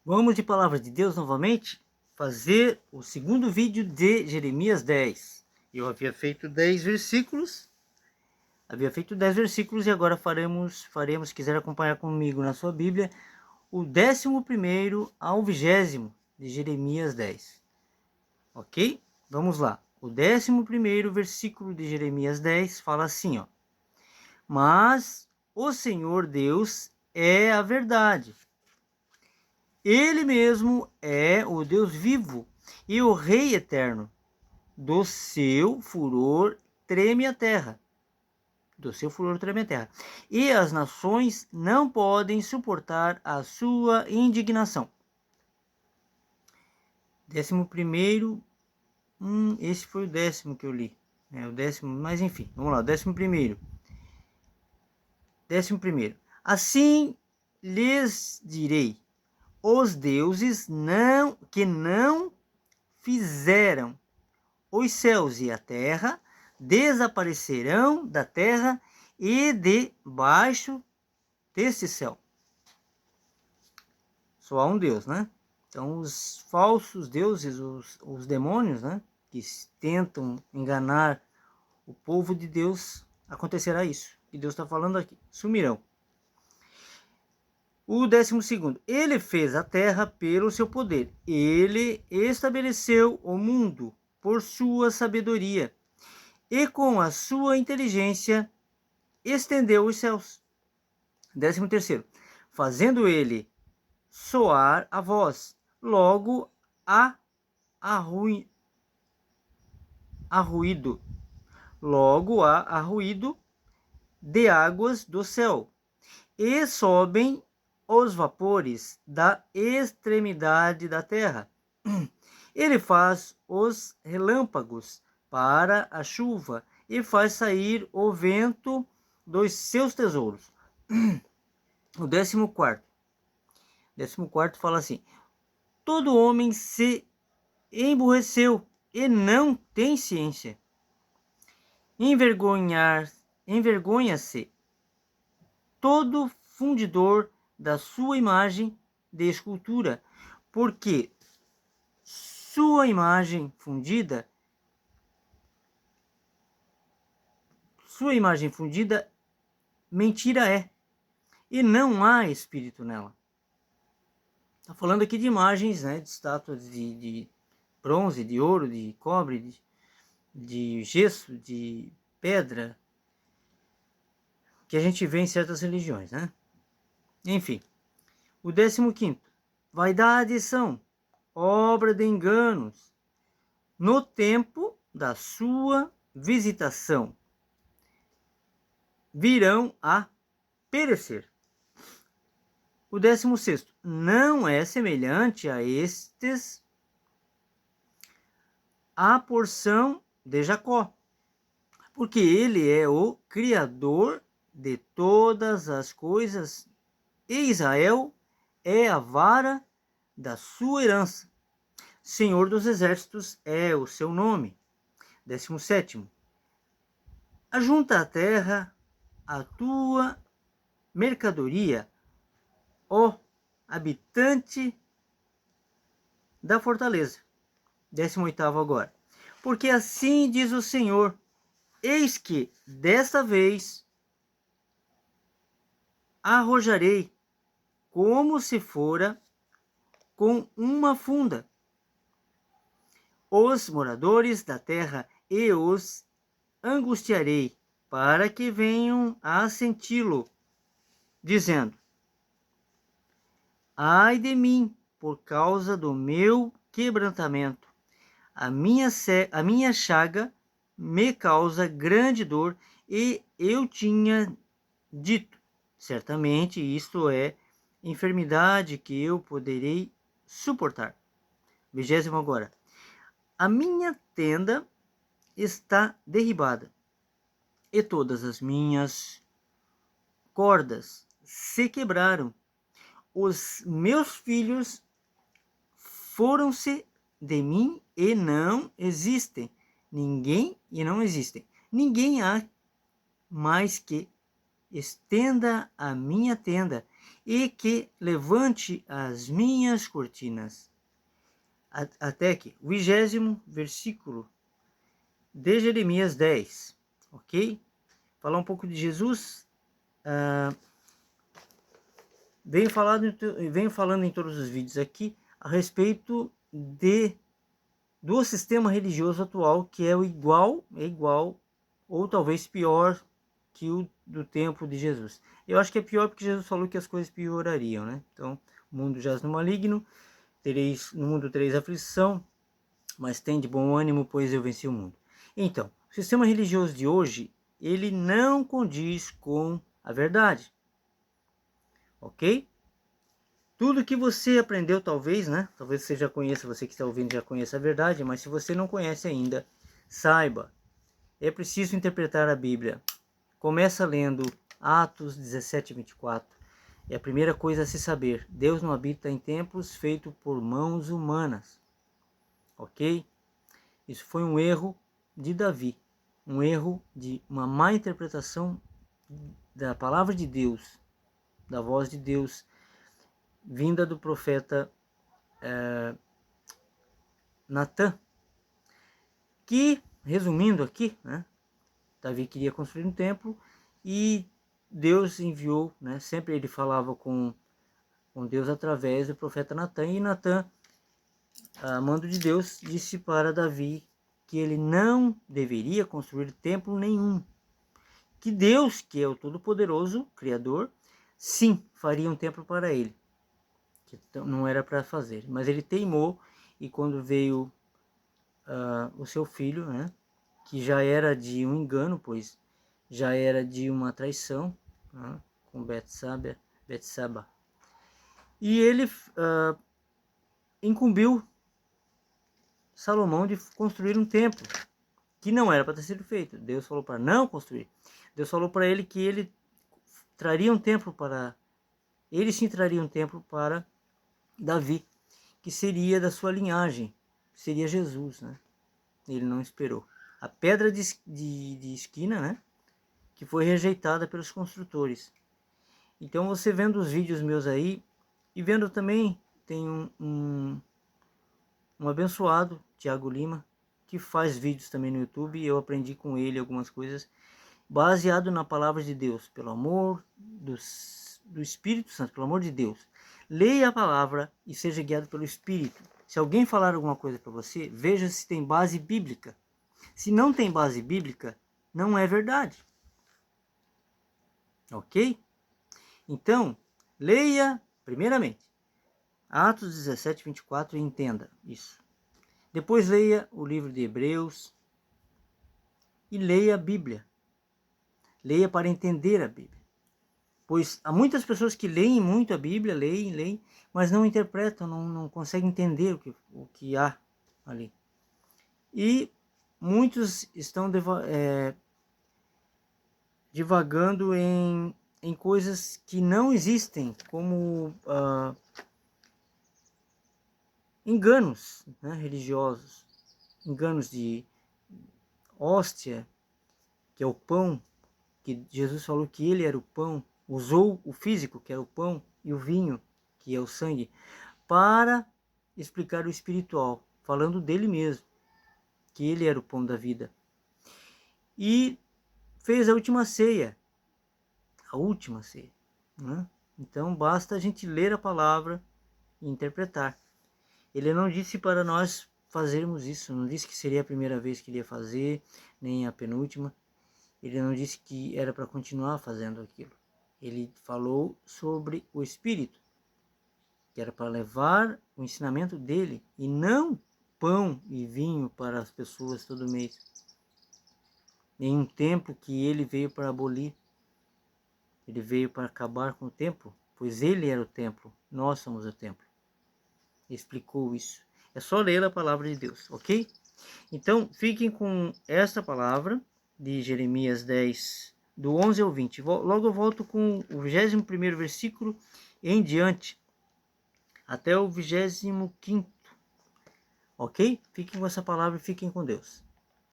Vamos de palavra de Deus novamente fazer o segundo vídeo de Jeremias 10. Eu havia feito 10 versículos. E agora faremos, se quiser acompanhar comigo na sua Bíblia, o 11º ao 20º de Jeremias 10. Ok? Vamos lá. O 11º versículo de Jeremias 10 fala assim, ó. Mas o Senhor Deus é a verdade. Ele mesmo é o Deus vivo e o Rei eterno. Do seu furor treme a terra. Do seu furor treme a terra. E as nações não podem suportar a sua indignação. 11º. Esse foi o 10º que eu li. É o 10º, mas enfim, vamos lá. 11º. 11º. Assim lhes direi: os deuses que não fizeram os céus e a terra desaparecerão da terra e debaixo desse céu. Só há um Deus, né? Então os falsos deuses, os demônios, né? Que tentam enganar o povo de Deus, acontecerá isso. E Deus está falando aqui, sumirão. O 12º, ele fez a terra pelo seu poder. Ele estabeleceu o mundo por sua sabedoria. E com a sua inteligência estendeu os céus. 13º, fazendo ele soar a voz. Logo há ruído. Logo há ruído de águas do céu. E sobem os vapores da extremidade da terra. Ele faz os relâmpagos para a chuva e faz sair o vento dos seus tesouros. O 14º. 14º fala assim: todo homem se emburreceu e não tem ciência. Envergonha-se todo fundidor da sua imagem de escultura, porque sua imagem fundida mentira é, e não há espírito nela. Está falando aqui de imagens, né, de estátuas de bronze, de ouro, de cobre, de gesso, de pedra, que a gente vê em certas religiões, né? Enfim, o 15º, vaidades são obra de enganos no tempo da sua visitação. Virão a perecer. O 16º, não é semelhante a estes a porção de Jacó, porque ele é o Criador de todas as coisas, e Israel é a vara da sua herança. Senhor dos exércitos é o seu nome. 17º, ajunta a terra a tua mercadoria, ó habitante da fortaleza. 18º agora, porque assim diz o Senhor: eis que desta vez arrojarei como se fora com uma funda os moradores da terra e os angustiarei para que venham a senti-lo, dizendo: ai de mim, por causa do meu quebrantamento. A minha chaga me causa grande dor, e eu tinha dito: certamente isto é enfermidade que eu poderei suportar. 20º agora. A minha tenda está derribada, e todas as minhas cordas se quebraram. Os meus filhos foram-se de mim e não existem. Ninguém há mais que estenda a minha tenda e que levante as minhas cortinas. Até que, o 20º versículo de Jeremias 10, ok? Falar um pouco de Jesus. Venho falando em todos os vídeos aqui a respeito do sistema religioso atual, que é igual, ou talvez pior que o do tempo de Jesus. Eu acho que é pior porque Jesus falou que as coisas piorariam, né? Então, o mundo jaz no maligno, no mundo tereis aflição, mas tem de bom ânimo, pois eu venci o mundo. Então, o sistema religioso de hoje, ele não condiz com a verdade, ok? Tudo que você aprendeu, talvez, né? Talvez você já conheça, você que está ouvindo já conheça a verdade, mas se você não conhece ainda, saiba, é preciso interpretar a Bíblia. Começa lendo Atos 17, 24. É a primeira coisa a se saber. Deus não habita em templos feitos por mãos humanas. Ok? Isso foi um erro de Davi. Um erro de uma má interpretação da palavra de Deus, da voz de Deus, vinda do profeta Natã. Que, resumindo aqui, né? Davi queria construir um templo e Deus enviou, né? Sempre ele falava com Deus através do profeta Natã, e Natã, a mando de Deus, disse para Davi que ele não deveria construir templo nenhum, que Deus, que é o Todo-Poderoso, Criador, sim, faria um templo para ele, que não era para fazer, mas ele teimou, e quando veio o seu filho, né, que já era de um engano, pois já era de uma traição, né, com Betsaba, e ele incumbiu Salomão de construir um templo que não era para ter sido feito. Deus falou para não construir. Deus falou para ele que ele traria um templo para ele, sim, traria um templo para Davi, que seria da sua linhagem, seria Jesus, né? Ele não esperou. A pedra de esquina, né, que foi rejeitada pelos construtores. Então, você vendo os vídeos meus aí, e vendo também, tem um abençoado, Tiago Lima, que faz vídeos também no YouTube, e eu aprendi com ele algumas coisas, baseado na palavra de Deus, pelo amor do Espírito Santo, pelo amor de Deus. Leia a palavra e seja guiado pelo Espírito. Se alguém falar alguma coisa para você, veja se tem base bíblica. Se não tem base bíblica, não é verdade. Ok? Então, leia, primeiramente, Atos 17, 24 e entenda isso. Depois leia o livro de Hebreus e leia a Bíblia. Leia para entender a Bíblia. Pois há muitas pessoas que leem muito a Bíblia, leem, mas não interpretam, não conseguem entender o que há ali. E muitos estão divagando em coisas que não existem, como enganos, né, religiosos, enganos de hóstia, que é o pão, que Jesus falou que ele era o pão, usou o físico, que era o pão, e o vinho, que é o sangue, para explicar o espiritual, falando dele mesmo, que ele era o pão da vida. E fez a última ceia, né? Então basta a gente ler a palavra e interpretar. Ele não disse para nós fazermos isso, não disse que seria a primeira vez que ele ia fazer, nem a penúltima. Ele não disse que era para continuar fazendo aquilo. Ele falou sobre o Espírito, que era para levar o ensinamento dele, e não pão e vinho para as pessoas todo mês. Em um templo que ele veio para abolir. Ele veio para acabar com o templo, pois ele era o templo, nós somos o templo. Explicou isso. É só ler a palavra de Deus, ok? Então, fiquem com esta palavra de Jeremias 10, do 11 ao 20. Logo eu volto com o 21º versículo em diante, até o 25º, ok? Fiquem com essa palavra e fiquem com Deus.